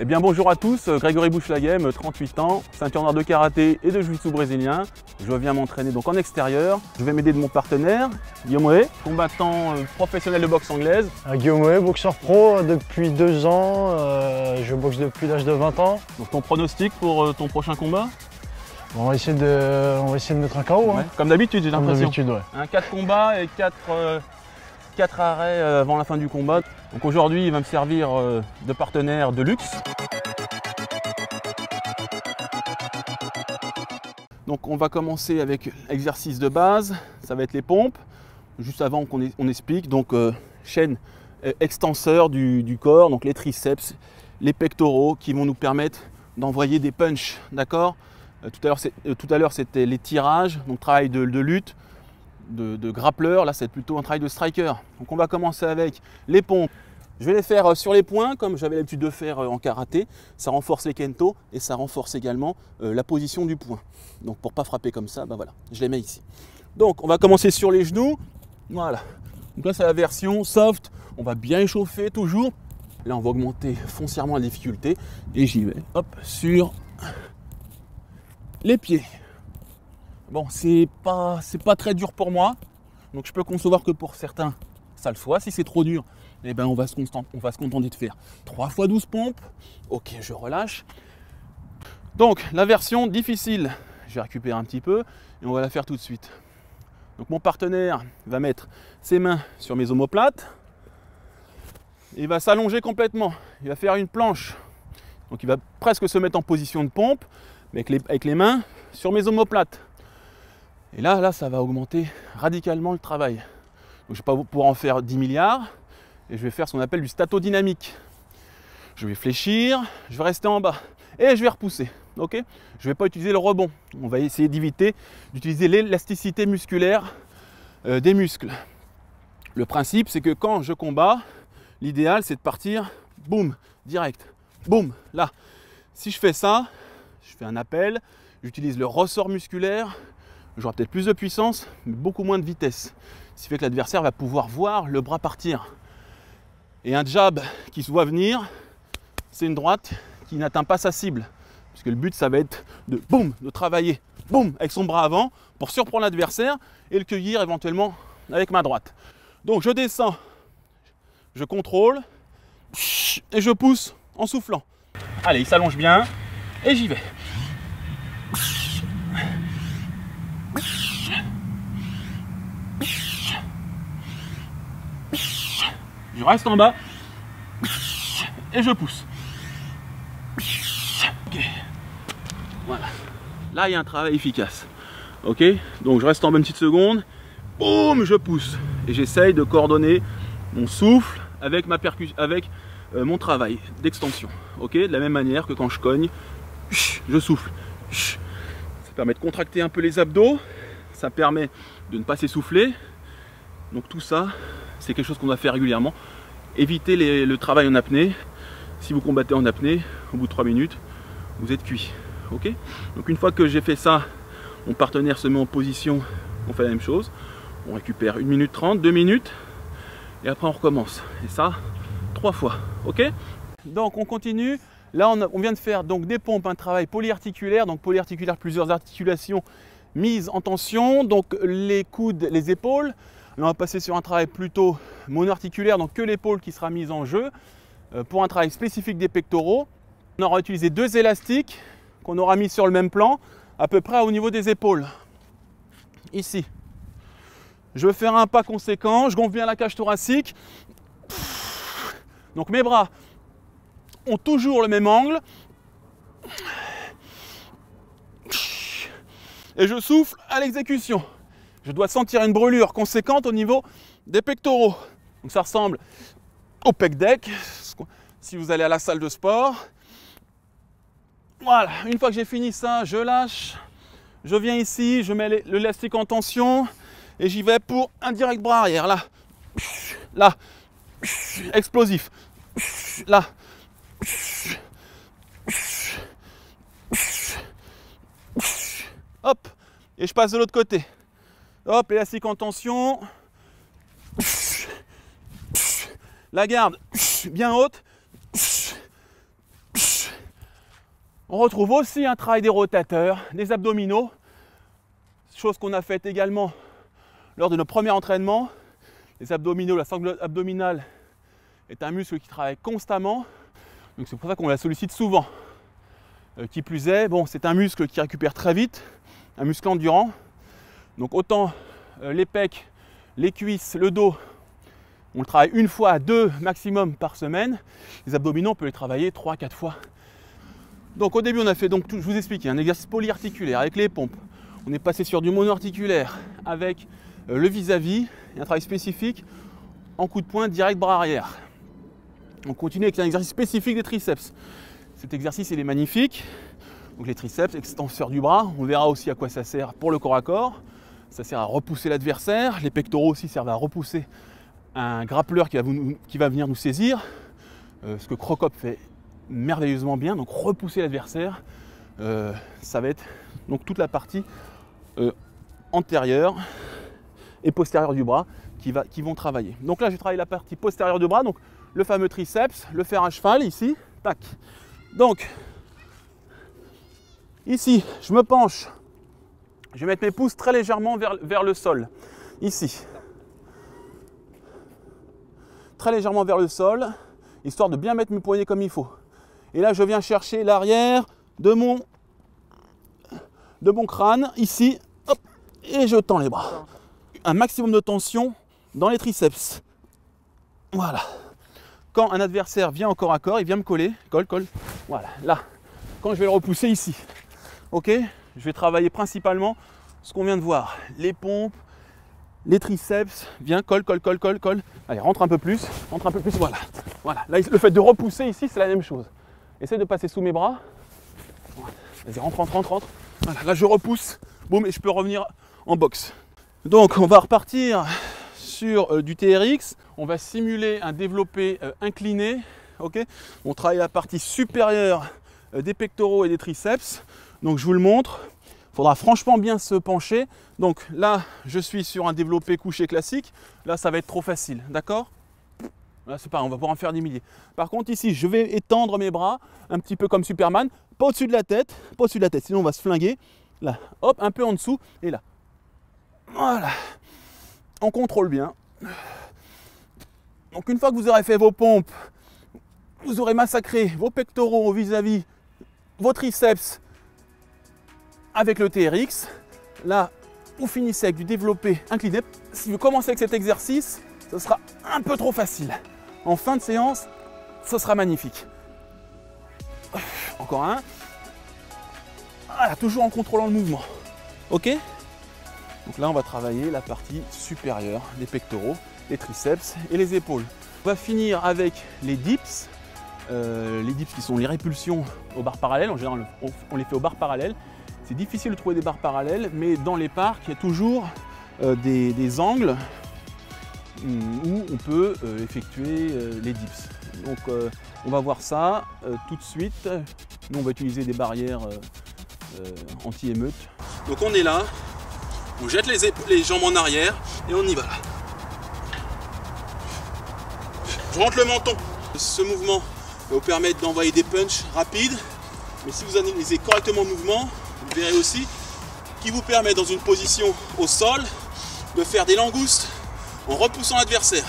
Eh bien bonjour à tous, Grégory Bouchelaghem, 38 ans, ceinture noire de karaté et de jiu-jitsu brésilien. Je viens m'entraîner donc en extérieur. Je vais m'aider de mon partenaire, Guillaume Way, combattant professionnel de boxe anglaise. Guillaume Way, boxeur pro depuis 2 ans, je boxe depuis l'âge de 20 ans. Donc ton pronostic pour ton prochain combat? On va essayer de mettre un KO. Ouais. Comme d'habitude, j'ai l'impression. Comme d'habitude, ouais. 4 combats et 4 arrêts avant la fin du combat. Donc aujourd'hui, il va me servir de partenaire de luxe. Donc on va commencer avec l'exercice de base, ça va être les pompes. Juste avant qu'on explique, donc chaîne extenseur du corps, donc les triceps, les pectoraux qui vont nous permettre d'envoyer des punchs, d'accord. Tout à l'heure c'était les tirages, donc travail de lutte, de grappleur, là c'est plutôt un travail de striker. Donc on va commencer avec les pompes. Je vais les faire sur les poings comme j'avais l'habitude de faire en karaté. Ça renforce les kento et ça renforce également la position du poing. Donc pour ne pas frapper comme ça, ben voilà, je les mets ici. Donc on va commencer sur les genoux. Voilà. Donc là c'est la version soft. On va bien échauffer toujours. Là on va augmenter foncièrement la difficulté et j'y vais. Hop, sur les pieds. Bon, c'est pas très dur pour moi, donc je peux concevoir que pour certains, ça le soit. Si c'est trop dur, eh ben on va se contenter de faire 3 fois 12 pompes. Ok, je relâche. Donc, la version difficile, je vais récupérer un petit peu et on va la faire tout de suite. Donc, mon partenaire va mettre ses mains sur mes omoplates. Il va s'allonger complètement. Il va faire une planche. Donc, il va presque se mettre en position de pompe, mais avec les mains sur mes omoplates. Et là, ça va augmenter radicalement le travail. Donc, je ne vais pas pouvoir en faire 10 milliards. Et je vais faire ce qu'on appelle du statodynamique. Je vais fléchir, je vais rester en bas. Et je vais repousser. Okay, je ne vais pas utiliser le rebond. On va essayer d'éviter d'utiliser l'élasticité musculaire des muscles. Le principe, c'est que quand je combats, l'idéal, c'est de partir, boum, direct. Boum, là. Si je fais ça, je fais un appel, j'utilise le ressort musculaire. J'aurai peut-être plus de puissance, mais beaucoup moins de vitesse. Ce qui fait que l'adversaire va pouvoir voir le bras partir. Et un jab qui se voit venir, c'est une droite qui n'atteint pas sa cible. Parce que le but, ça va être de boum, de travailler, boum, avec son bras avant pour surprendre l'adversaire et le cueillir éventuellement avec ma droite. Donc je descends, je contrôle et je pousse en soufflant. Allez, il s'allonge bien et j'y vais. Je reste en bas et je pousse. Ok. Voilà. Là, il y a un travail efficace. Ok. Donc, je reste en bas une petite seconde. Boum, je pousse. Et j'essaye de coordonner mon souffle avec mon travail d'extension. Ok. De la même manière que quand je cogne, je souffle. Ça permet de contracter un peu les abdos. Ça permet de ne pas s'essouffler. Donc, tout ça, c'est quelque chose qu'on doit faire régulièrement. Évitez le travail en apnée. Si vous combattez en apnée, au bout de 3 minutes, vous êtes cuit. Ok. Donc une fois que j'ai fait ça, mon partenaire se met en position, on fait la même chose. On récupère 1 minute 30, 2 minutes, et après on recommence. Et ça, 3 fois. Ok. Donc on continue. Là on vient de faire donc des pompes, un travail polyarticulaire. Donc polyarticulaire, plusieurs articulations mises en tension. Donc les coudes, les épaules. Là, on va passer sur un travail plutôt monoarticulaire, donc que l'épaule qui sera mise en jeu. Pour un travail spécifique des pectoraux, on aura utilisé 2 élastiques qu'on aura mis sur le même plan, à peu près au niveau des épaules. Ici. Je vais faire un pas conséquent, je gonfle bien la cage thoracique. Donc mes bras ont toujours le même angle. Et je souffle à l'exécution. Je dois sentir une brûlure conséquente au niveau des pectoraux. Donc ça ressemble au pec deck, si vous allez à la salle de sport. Voilà, une fois que j'ai fini ça, je lâche. Je viens ici, je mets l'élastique en tension et j'y vais pour un direct bras arrière. Là, là, explosif. Là. Hop, et je passe de l'autre côté. Hop, élastique en tension. La garde bien haute. On retrouve aussi un travail des rotateurs, des abdominaux, chose qu'on a faite également lors de nos premiers entraînements. Les abdominaux, la sangle abdominale est un muscle qui travaille constamment, donc c'est pour ça qu'on la sollicite souvent. Qui plus est, bon, c'est un muscle qui récupère très vite, un muscle endurant. Donc autant les pecs, les cuisses, le dos, on le travaille 1 fois à 2 maximum par semaine. Les abdominaux, on peut les travailler 3-4 fois. Donc au début, on a fait, donc, je vous explique, un exercice polyarticulaire avec les pompes. On est passé sur du monoarticulaire avec le vis-à-vis, et un travail spécifique en coup de poing direct bras arrière. On continue avec un exercice spécifique des triceps. Cet exercice, il est magnifique. Donc les triceps, extenseur du bras, on verra aussi à quoi ça sert pour le corps à corps. Ça sert à repousser l'adversaire. Les pectoraux aussi servent à repousser un grappleur qui va venir nous saisir. Ce que Crocop fait merveilleusement bien, donc repousser l'adversaire. Ça va être donc toute la partie antérieure et postérieure du bras qui vont travailler. Donc là, je travaille la partie postérieure du bras, donc le fameux triceps, le fer à cheval ici, tac. Donc, ici, je me penche, je vais mettre mes pouces très légèrement vers le sol, ici. Très légèrement vers le sol, histoire de bien mettre mes poignets comme il faut. Et là, je viens chercher l'arrière de mon crâne, ici, hop, et je tends les bras. Un maximum de tension dans les triceps. Voilà. Quand un adversaire vient en corps à corps, il vient me coller, colle. Voilà, là. Quand je vais le repousser ici, ok, je vais travailler principalement ce qu'on vient de voir. Les pompes, les triceps, viens, colle. Allez, rentre un peu plus, voilà. Voilà, là, le fait de repousser ici, c'est la même chose. Essaye de passer sous mes bras. Voilà. Vas-y, rentre. Voilà, là, je repousse, boum, et je peux revenir en boxe. Donc, on va repartir sur du TRX. On va simuler un développé incliné. Okay, on travaille la partie supérieure des pectoraux et des triceps. Donc, je vous le montre. Il faudra franchement bien se pencher. Donc là, je suis sur un développé couché classique. Là, ça va être trop facile, d'accord? Là, c'est pas, on va pouvoir en faire des milliers. Par contre, ici, je vais étendre mes bras, un petit peu comme Superman, pas au-dessus de la tête, sinon on va se flinguer. Là, hop, un peu en dessous, et là. Voilà. On contrôle bien. Donc une fois que vous aurez fait vos pompes, vous aurez massacré vos pectoraux vis-à-vis vos triceps avec le TRX. Là, vous finissez avec du développé incliné. Si vous commencez avec cet exercice, ce sera un peu trop facile. En fin de séance, ce sera magnifique. Encore un. Voilà, toujours en contrôlant le mouvement. Ok? Donc là, on va travailler la partie supérieure des pectoraux, les triceps et les épaules. On va finir avec les dips. Les dips qui sont les répulsions aux barres parallèles. En général, on les fait aux barres parallèles. C'est difficile de trouver des barres parallèles, mais dans les parcs, il y a toujours des angles où on peut effectuer les dips. Donc on va voir ça tout de suite. Nous, on va utiliser des barrières anti-émeute. Donc on est là, on jette les jambes en arrière et on y va là. Je rentre le menton. Ce mouvement va vous permettre d'envoyer des punches rapides, mais si vous analysez correctement le mouvement, vous verrez aussi qu'il vous permet dans une position au sol de faire des langoustes en repoussant l'adversaire.